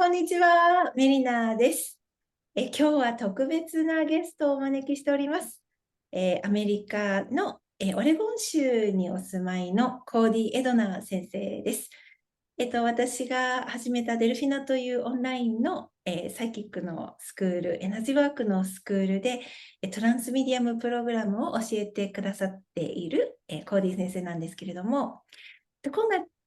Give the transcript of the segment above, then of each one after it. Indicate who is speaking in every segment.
Speaker 1: こんにちは。メリナです。今日は特別なゲストをお招きしております。アメリカの、オレゴン州にお住まいのコーディ・エドナー先生です。私が始めたデルフィナというオンラインの、サイキックのスクール、エナジーワークのスクールで、トランスミディアムプログラムを教えてくださっている、コーディ先生なんですけれども、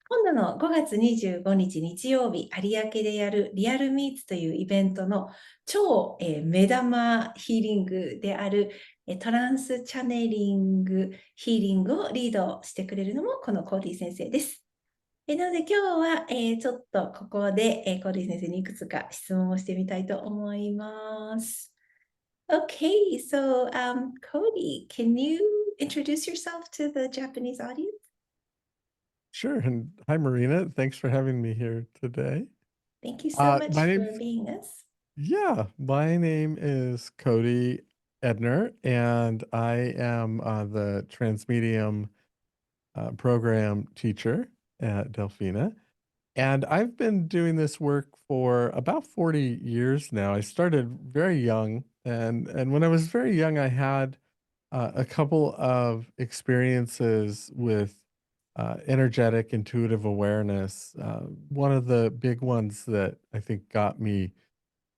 Speaker 1: 今度の5月25日日曜日、有明でやるリアルミーツというイベントの超、目玉ヒーリングであるトランスチャネリングヒーリングをリードしてくれるのもこのコーディ先生です。なので今日は、ちょっとここで、コーディ先生にいくつか質問をしてみたいと思います。Okay, so Cody, can you introduce yourself to the Japanese audience?
Speaker 2: Sure. And hi, Marina. Thanks for having me here today.
Speaker 1: Thank you so much
Speaker 2: My
Speaker 1: for
Speaker 2: name's
Speaker 1: being us.
Speaker 2: yeah, my name is Cody Edner, and I am the Transmedium program teacher at Delphina. And I've been doing this work for about 40 years now. I started very young, and when I was very young, I had a couple of experiences with energetic intuitive awareness. One of the big ones that I think got me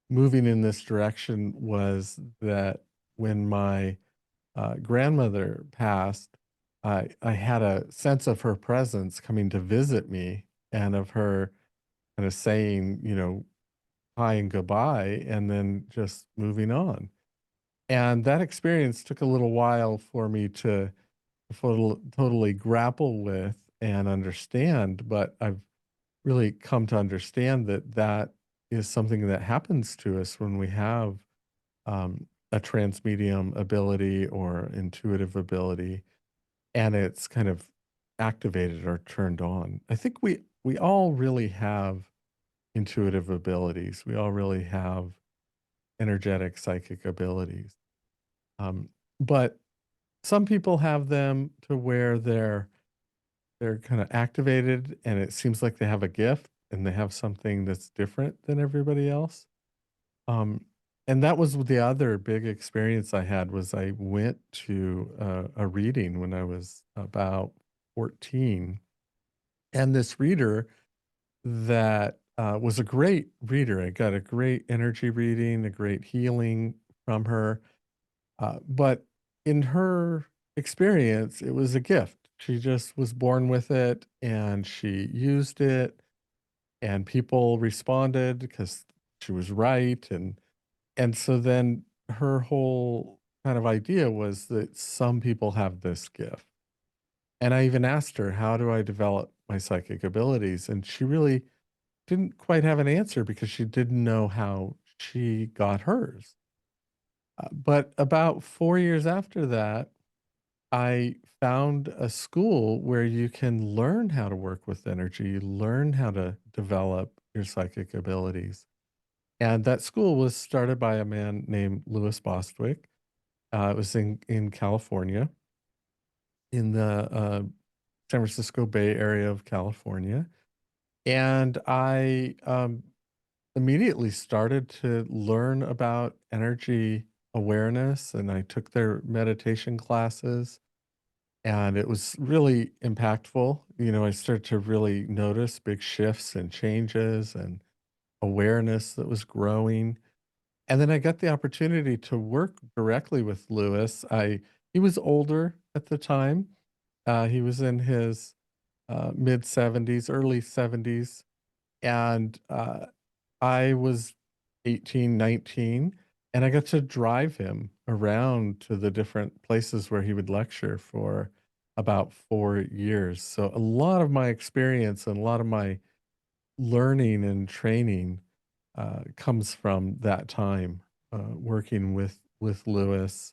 Speaker 2: moving in this direction was that when my grandmother passed, I had a sense of her presence coming to visit me and of her kind of saying, hi and goodbye, and then just moving on. And that experience took a little while for me to totally grapple with and understand, but I've really come to understand that that is something that happens to us when we have a transmedium ability or intuitive ability, and it's kind of activated or turned on. I think we all really have intuitive abilities. We all really have energetic psychic abilities. But some people have them to where they're kind of activated and it seems like they have a gift and they have something that's different than everybody else. Um, and that was the other big experience I had was I went to a reading when I was about 14, and this reader that was a great reader. I got a great energy reading, a great healing from her. But in her experience, it was a gift. She just was born with it and she used it, and people responded because she was right. And so then her whole kind of idea was that some people have this gift. And I even asked her, how do I develop my psychic abilities? And she really didn't quite have an answer because she didn't know how she got hers. But about 4 years after that, I found a school where you can learn how to work with energy, learn how to develop your psychic abilities. And that school was started by a man named Louis Bostwick. It was in California, in the San Francisco Bay Area of California. And I immediately started to learn about energy awareness, and I took their meditation classes. And it was really impactful. I started to really notice big shifts and changes and awareness that was growing. And then I got the opportunity to work directly with Lewis. He was older at the time. He was in his mid 70s, early 70s, and I was 18, 19, and I got to drive him around to the different places where he would lecture for about 4 years. So a lot of my experience and a lot of my learning and training comes from that time working with Lewis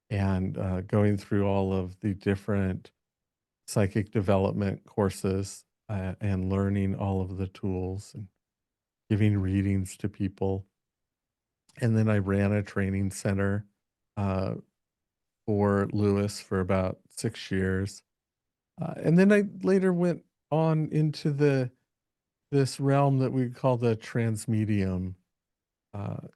Speaker 2: and going through all of the different psychic development courses and learning all of the tools and giving readings to people. And then I ran a training center uh, for Lewis for about 6 years. And then I later went on into the this realm that we call the transmedium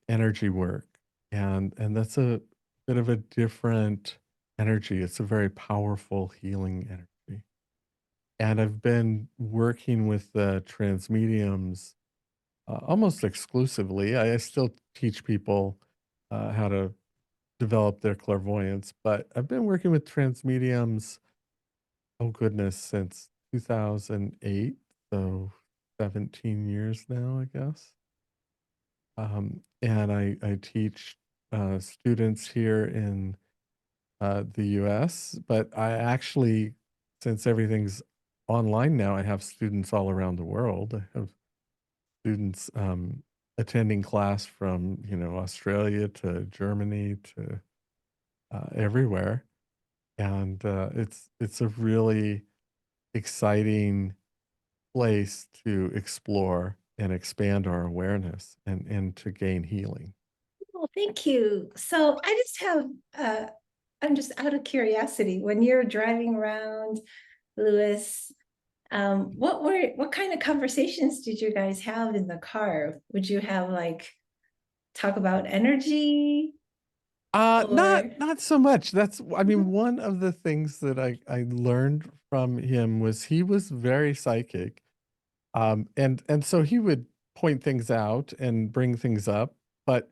Speaker 2: energy work, and that's a bit of a different energy. It's a very powerful healing energy, and I've been working with the transmediums almost exclusively. I still teach people how to develop their clairvoyance, but I've been working with transmediums, oh goodness, since 2008, so 17 years now, I guess. And I teach students here in the US, but I actually, since everything's online now, I have students all around the world. I have students attending class from, Australia to Germany to everywhere. And it's a really exciting place to explore and expand our awareness and to gain healing.
Speaker 1: Well, thank you. So I just have, I'm just out of curiosity, when you're driving around, Lewis, what kind of conversations did you guys have in the car? Would you have like talk about energy
Speaker 2: Not
Speaker 1: or?
Speaker 2: not so much. That's I
Speaker 1: Mhm.
Speaker 2: mean, one of the things that I learned from him was he was very psychic. And so he would point things out and bring things up, but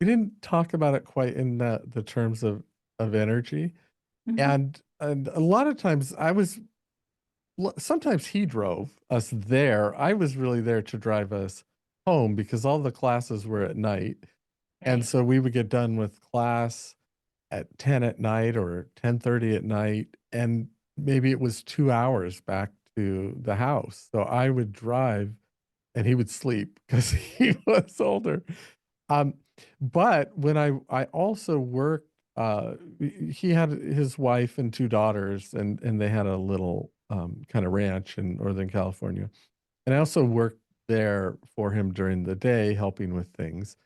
Speaker 2: we didn't talk about it quite in the terms of energy.
Speaker 1: Mhm.
Speaker 2: And a lot of times sometimes he drove us there. I was really there to drive us home because all the classes were at night. And
Speaker 1: Right.
Speaker 2: so we would get done with class at 10 at night or 10:30 at night, and maybe it was 2 hours back to the house. So I would drive and he would sleep because he was older. Um, but when I also worked, he had his wife and 2 daughters, and they had a little, kinda ranch in Northern California, and I also worked there for him during the day helping with things.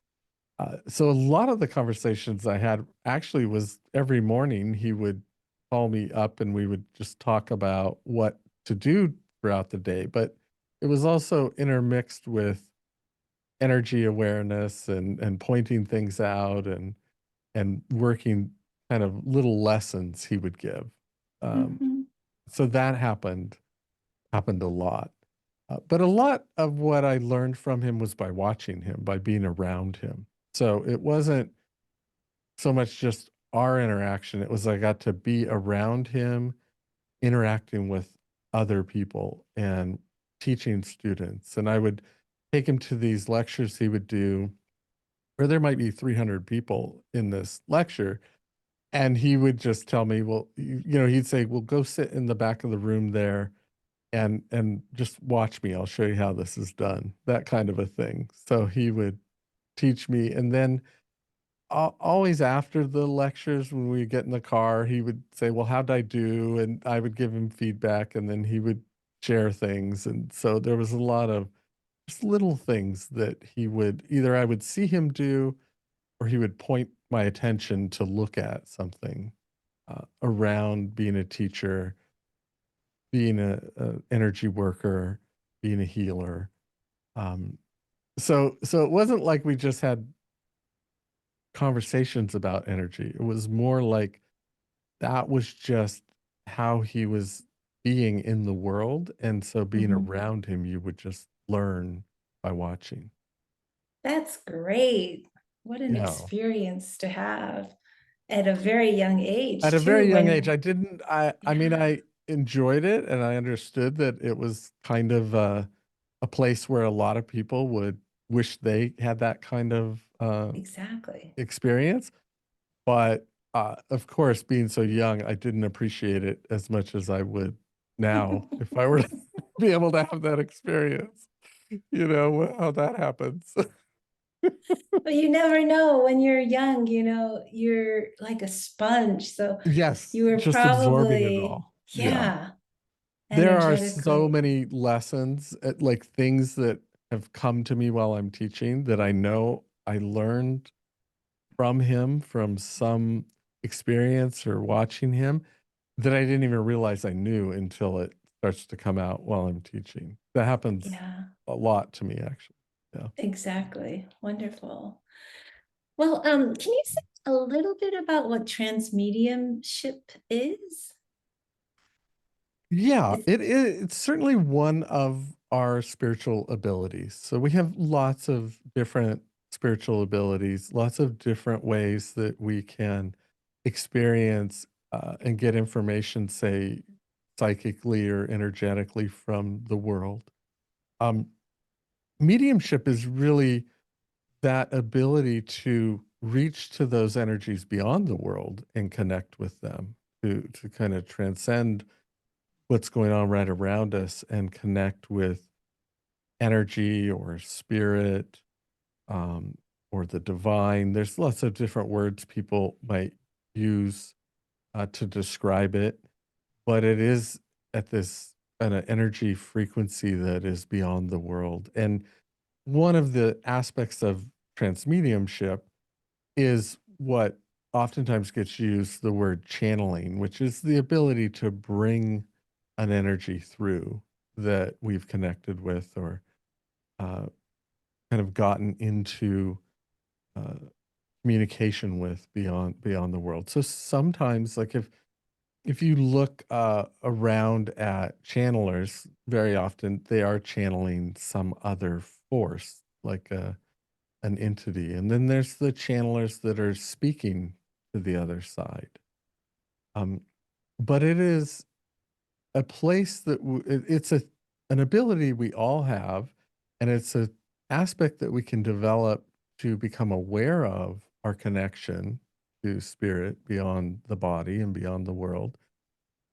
Speaker 2: So a lot of the conversations I had actually was every morning he would call me up and we would just talk about what to do throughout the day, but it was also intermixed with energy awareness and pointing things out and working kind of little lessons he would give. Um,
Speaker 1: Mhm.
Speaker 2: so that happened a lot. But a lot of what I learned from him was by watching him, by being around him. So it wasn't so much just our interaction. It was I got to be around him, interacting with other people and teaching students. And I would take him to these lectures he would do where there might be 300 people in this lecture. And he would just tell me, well, he'd say, well, go sit in the back of the room there and just watch me. I'll show you how this is done, that kind of a thing. So he would teach me. And then always after the lectures, when we get in the car, he would say, well, how'd I do? And I would give him feedback and then he would share things. And so there was a lot of just little things that he would either I would see him do or he would point my attention to look at something around being a teacher, being a energy worker, being a healer. Um, so it wasn't like we just had conversations about energy. It was more like that was just how he was being in the world, and so being
Speaker 1: Mhm.
Speaker 2: around him, you would just learn by watching.
Speaker 1: That's great. What an
Speaker 2: Yeah.
Speaker 1: experience to have at a very young
Speaker 2: At
Speaker 1: age
Speaker 2: a very
Speaker 1: too,
Speaker 2: young age,
Speaker 1: when,
Speaker 2: I didn't I mean,
Speaker 1: yeah,
Speaker 2: I enjoyed it, and I understood that it was kind of a place where a lot of people would wish they had that kind of,
Speaker 1: exactly.
Speaker 2: experience, but, of course, being so young, I didn't appreciate it as much as I would now if I were to be able to have that experience, how that happens.
Speaker 1: But you never know when you're young, you're like a sponge. So you
Speaker 2: Yes,
Speaker 1: were
Speaker 2: just absorbing it
Speaker 1: probably,
Speaker 2: all. Yeah.
Speaker 1: yeah,
Speaker 2: There are so
Speaker 1: energetically.
Speaker 2: many lessons, like things that have come to me while I'm teaching that I know I learned from him from some experience or watching him that I didn't even realize I knew until it starts to come out while I'm teaching. That happens
Speaker 1: Yeah,
Speaker 2: a lot to me, actually. Yeah.
Speaker 1: exactly. Wonderful. Well, can you say a little bit about what transmediumship is?
Speaker 2: Yeah,
Speaker 1: Is
Speaker 2: it's certainly one of our spiritual abilities. So we have lots of different spiritual abilities, lots of different ways that we can experience and get information, say, psychically or energetically from the world. Um, Mediumship is really that ability to reach to those energies beyond the world and connect with them, to kind of transcend what's going on right around us and connect with energy or spirit, um, or the divine. There's lots of different words people might use to describe it, but it is at this kind of energy frequency that is beyond the world. And one of the aspects of transmediumship is what oftentimes gets used, the word channeling, which is the ability to bring an energy through that we've connected with or uh, kind of gotten into uh, communication with beyond the world. So sometimes, like if you look around at channelers, very often they are channeling some other force, like an entity. And then there's the channelers that are speaking to the other side. Um, but it is a place that it's an ability we all have, and it's a aspect that we can develop to become aware of our connection to spirit beyond the body and beyond the world,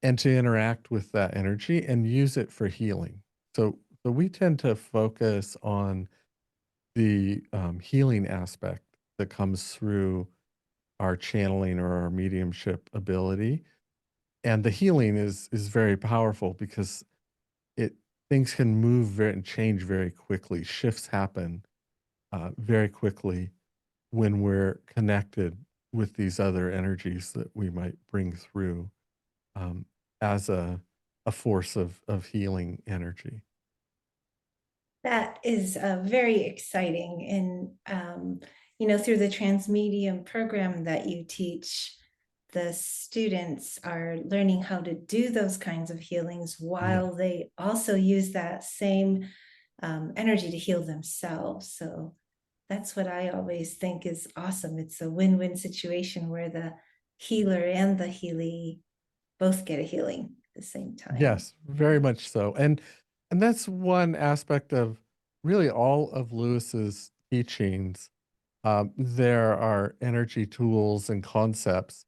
Speaker 2: and to interact with that energy and use it for healing. So we tend to focus on the healing aspect that comes through our channeling or our mediumship ability. And the healing is very powerful because it things can move very and change very quickly. Shifts happen very quickly when we're connected with these other energies that we might bring through um, as a force of healing energy.
Speaker 1: that is very exciting. And, through the Transmedium program that you teach, the students are learning how to do those kinds of healings
Speaker 2: Yeah.
Speaker 1: while they also use that same energy to heal themselves. So that's what I always think is awesome. It's a win-win situation where the healer and the healee both get a healing at the same time.
Speaker 2: Yes, very much so. And that's one aspect of really all of Lewis's teachings. There are energy tools and concepts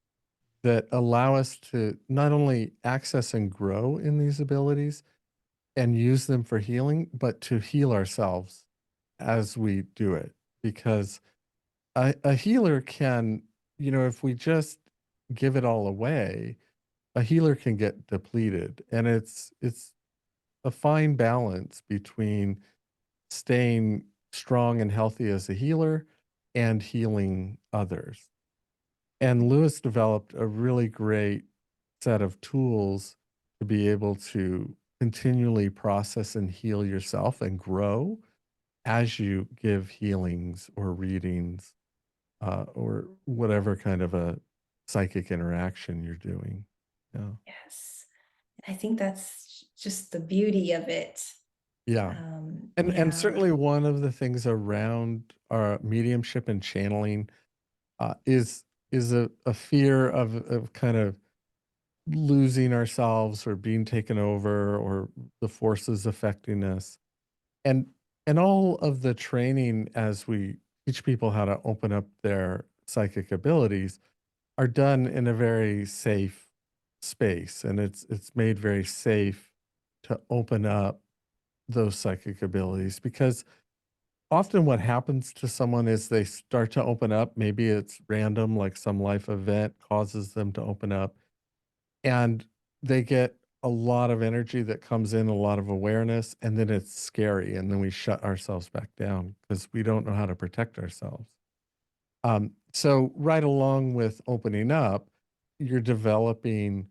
Speaker 2: that allow us to not only access and grow in these abilities and use them for healing, but to heal ourselves as we do it. Because a healer can, if we just give it all away, a healer can get depleted. And it's a fine balance between staying strong and healthy as a healer and healing others. And Lewis developed a really great set of tools to be able to continually process and heal yourself and grow as you give healings or readings or whatever kind of a psychic interaction you're doing. Yeah.
Speaker 1: Yes. I think that's just the beauty of it.
Speaker 2: Yeah. And
Speaker 1: Yeah.
Speaker 2: certainly one of the things around our mediumship and channeling is a fear of kind of losing ourselves or being taken over or the forces affecting us. And and all of the training as we teach people how to open up their psychic abilities are done in a very safe space, and it's made very safe to open up those psychic abilities because often what happens to someone is they start to open up. Maybe it's random, like some life event causes them to open up, and they get a lot of energy that comes in, a lot of awareness, and then it's scary. And then we shut ourselves back down because we don't know how to protect ourselves. So, right along with opening up, you're developing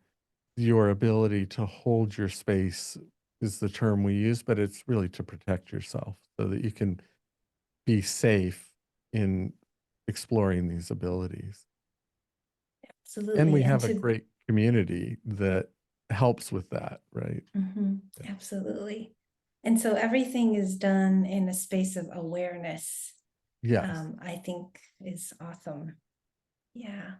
Speaker 2: your ability to hold your space is the term we use, but it's really to protect yourself so that you can be safe in exploring these abilities. And we
Speaker 1: Absolutely. And
Speaker 2: have a
Speaker 1: to,
Speaker 2: great community that helps with that, right? Yeah.
Speaker 1: absolutely. And so everything is done in a space of awareness,
Speaker 2: Yes.
Speaker 1: I think is awesome. Yeah.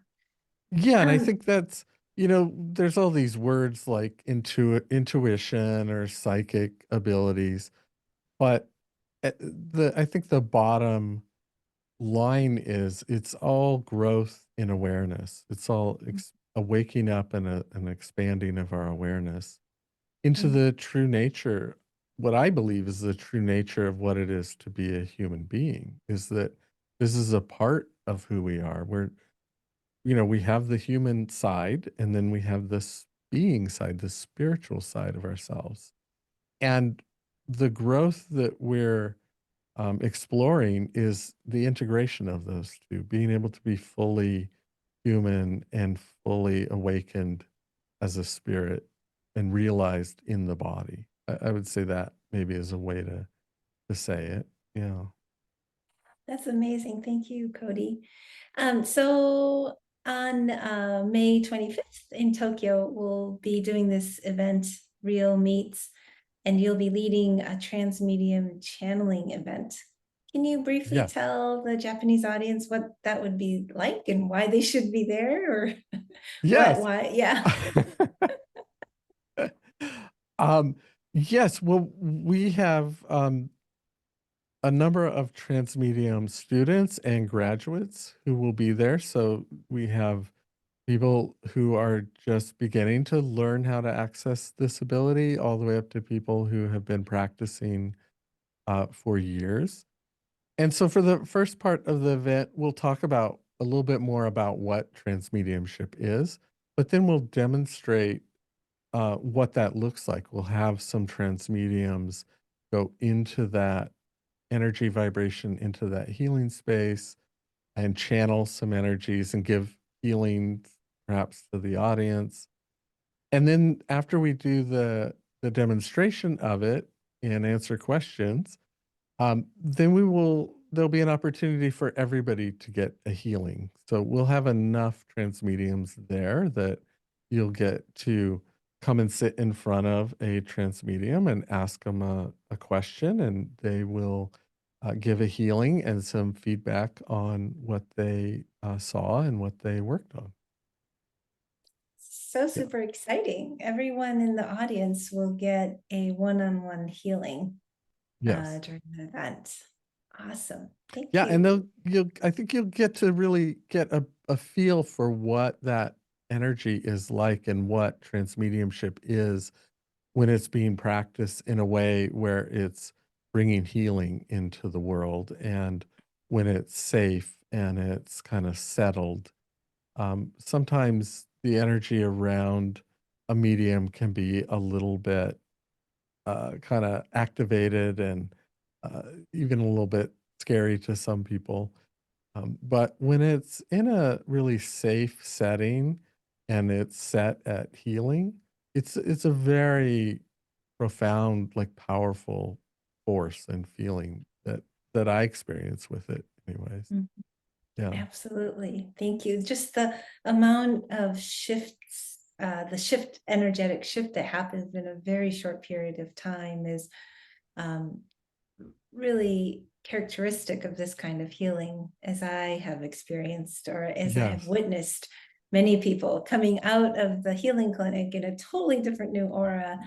Speaker 2: Yeah, and I
Speaker 1: Um,
Speaker 2: think that's, there's all these words like intuition or psychic abilities, but I think the bottom line is it's all growth in awareness. It's all a waking up and an expanding of our awareness into
Speaker 1: mm,
Speaker 2: the true nature. What I believe is the true nature of what it is to be a human being is that this is a part of who we are. We have the human side and then we have this being side, the spiritual side of ourselves. And the growth that we're exploring is the integration of those two, being able to be fully human and fully awakened as a spirit and realized in the body. I would say that maybe is a way to say it. Yeah.
Speaker 1: that's amazing. Thank you, Cody. So on May 25th in Tokyo, we'll be doing this event, Real Meets, and you'll be leading a transmedium channeling event. Can you briefly
Speaker 2: Yes.
Speaker 1: tell the Japanese audience what that would be like and why they should be there, or
Speaker 2: Yes.
Speaker 1: why? Yeah.
Speaker 2: um, yes. Well, we have a number of transmedium students and graduates who will be there. So we have people who are just beginning to learn how to access this ability, all the way up to people who have been practicing for years. And so for the first part of the event, we'll talk about a little bit more about what transmediumship is, but then we'll demonstrate what that looks like. We'll have some transmediums go into that energy vibration, into that healing space, and channel some energies and give healing perhaps to the audience. And then after we do the demonstration of it and answer questions, then there'll be an opportunity for everybody to get a healing. So we'll have enough transmediums there that you'll get to come and sit in front of a transmedium and ask them a question, and they will give a healing and some feedback on what they saw and what they worked on.
Speaker 1: So
Speaker 2: Yeah.
Speaker 1: super exciting. Everyone in the audience will get a one-on-one healing
Speaker 2: Yes.
Speaker 1: during the event. Awesome. Thank
Speaker 2: Yeah, and
Speaker 1: you.
Speaker 2: I think you'll get to really get a feel for what that energy is like and what transmediumship is when it's being practiced in a way where it's bringing healing into the world and when it's safe and it's kind of settled. Sometimes the energy around a medium can be a little bit kind of activated and uh, even a little bit scary to some people. But when it's in a really safe setting and it's set at healing, it's a very profound, like powerful force and feeling that I experience with it, anyways.
Speaker 1: Mm,
Speaker 2: Yeah.
Speaker 1: absolutely. Thank you. Just the amount of shifts, energetic shift that happens in a very short period of time is um, really characteristic of this kind of healing, as I have experienced or as I have
Speaker 2: Yes.
Speaker 1: witnessed many people coming out of the healing clinic in a totally different new aura.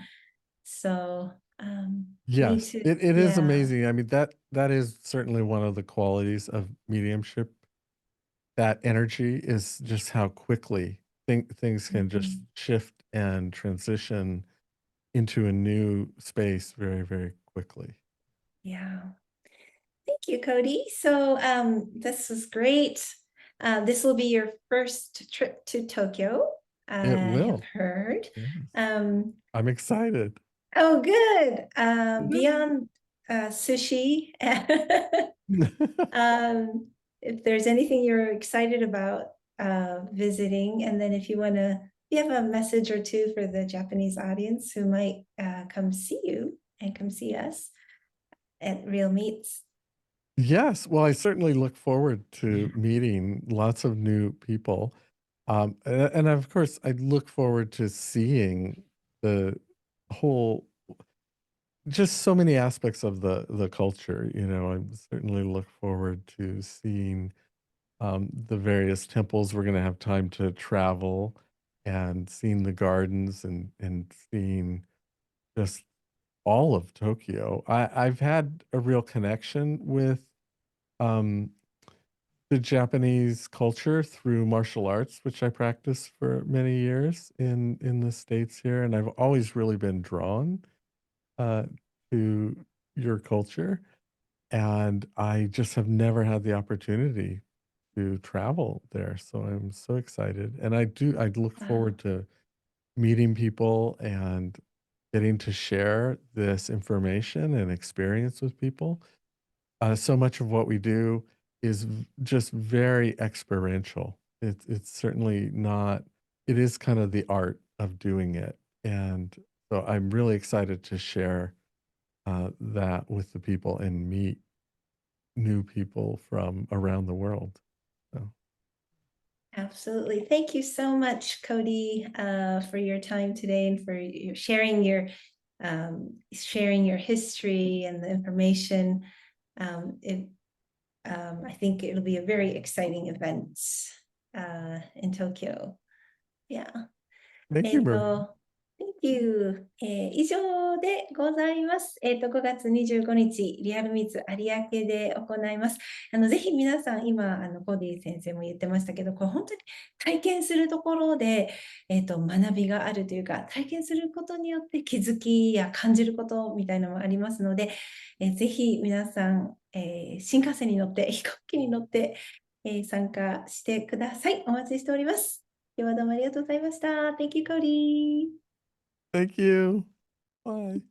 Speaker 1: So me
Speaker 2: Yes.
Speaker 1: too.
Speaker 2: It is
Speaker 1: Yeah.
Speaker 2: amazing. I mean, that is certainly one of the qualities of mediumship. That energy is just how quickly things can just
Speaker 1: Mhm.
Speaker 2: shift and transition into a new space very, very quickly.
Speaker 1: Yeah. Thank you, Cody. So this was great. This will be your first trip to Tokyo,
Speaker 2: It
Speaker 1: I have
Speaker 2: will.
Speaker 1: heard.
Speaker 2: Yes.
Speaker 1: Um,
Speaker 2: I'm excited.
Speaker 1: oh, good.
Speaker 2: Yeah.
Speaker 1: Beyond sushi, um, if there's anything you're excited about visiting, and then if you want to you have a message or two for the Japanese audience who might come see you and come see us at Real Meets?
Speaker 2: Yes, well, I certainly look forward to meeting lots of new people. And of course, I look forward to seeing the whole, just so many aspects of the culture. I certainly look forward to seeing the various temples. We're going to have time to travel and seeing the gardens and seeing just all of Tokyo. I've had a real connection with um, the Japanese culture through martial arts, which I practiced for many years in the States here, and I've always really been drawn uh, to your culture, and I just have never had the opportunity to travel there, so I'm so excited, and I look
Speaker 1: Wow.
Speaker 2: forward to meeting people and getting to share this information and experience with people. So much of what we do is just very experiential. It's certainly not. It is kind of the art of doing it, and so I'm really excited to share that with the people and meet new people from around the world. So
Speaker 1: Absolutely. Thank you so much, Cody, for your time today and for sharing your history and the information. It I think it'll be a very exciting event in Tokyo. Yeah.
Speaker 2: thank you, Marie.
Speaker 1: Thank you.以上でございます。5月25日、リアルミーツ有明で行います。ぜひ皆さん、今、コーディ先生も言ってましたけど、これ本当に体験するところで、学びがあるというか、体験することによって気づきや感じることみたいなのもありますので、ぜひ皆さん、新幹線に乗って、飛行機に乗って、参加してください。お待ちしております。今日はどうもありがとうございました。Thank you, Cody.
Speaker 2: Thank you. Bye.